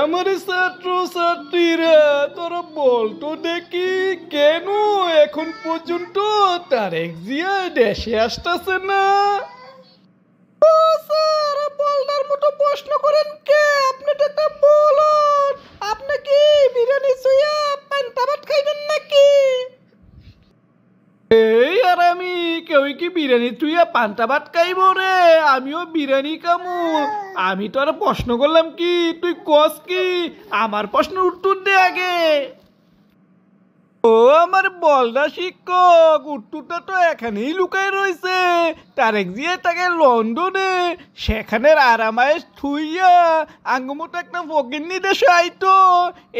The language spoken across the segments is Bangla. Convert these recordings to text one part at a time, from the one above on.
আমার ছাত্র ছাত্রীরা তোরা বলতো দেখি কেন এখন পর্যন্ত তারেক জিয়া দেশে আসতেছে না? ও স্যার, বলদার মতো প্রশ্ন করেন কে? আপনি তো একটা বলদ। আপনি কি বিরিয়ানি ছুঁয়া পান্তা ভাত খাইবেন নাকি? এই আর আমি কেউ কি বিরিয়ানি তুইয়া পান্তা ভাত খাইব রে? আমিও বিরিয়ানি খামু। আমি তো আর প্রশ্ন করলাম কি, তুই কস কি? আমার প্রশ্নের উত্তর দে আগে। ও আমার বলদা শিক্ষক, উত্তরটা তো এখানেই লুকায় রয়েছে। তারেক জিয়া তাকে লন্ডনে সেখানে আরামায়েশ থুইয়া আঙ্গুমতো একটা ফকিন্নি দেশে আইতো।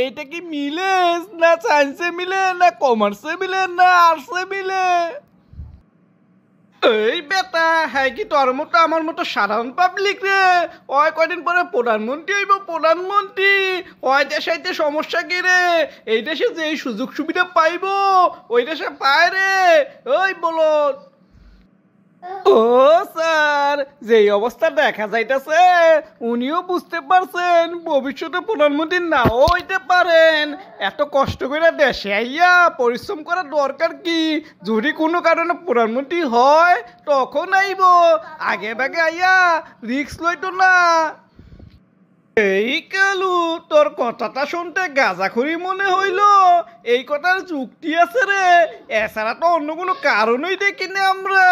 এইটা কি মিলে? না সায়েন্সে মিলে, না কমার্সে মিলে, না আর্টসে মিলে? এই বেটা, হ্যাঁ কি তোর মতো আমার মতো সাধারণ পাবলিক রে? ওই কয়দিন পরে প্রধানমন্ত্রী হইব, প্রধানমন্ত্রী। ওই দেশে আইতে সমস্যা কি রে? এই দেশে যে এই সুযোগ সুবিধা পাইব ওই দেশে পায় রে। ওই বলো। ও স্যার, যেই অবস্থা দেখা যাইতেছে উনিও বুঝতে পারছেন ভবিষ্যতে প্রধানমন্ত্রী নাও হইতে পারেন। এত কষ্ট করে দেশে আইয়া পরিশ্রম করার দরকার কি? যদি কোনো কারণে প্রধানমন্ত্রী হয় তখন আইব, আগে ভাগে আইয়া রিস্ক লইতো না। এই কালু, তোর কথাটা শুনতে গাঁজাখড়ি মনে হইল। এই কথার যুক্তি আছে রে, এছাড়া তো অন্য কোনো কারণই দেখিনি আমরা।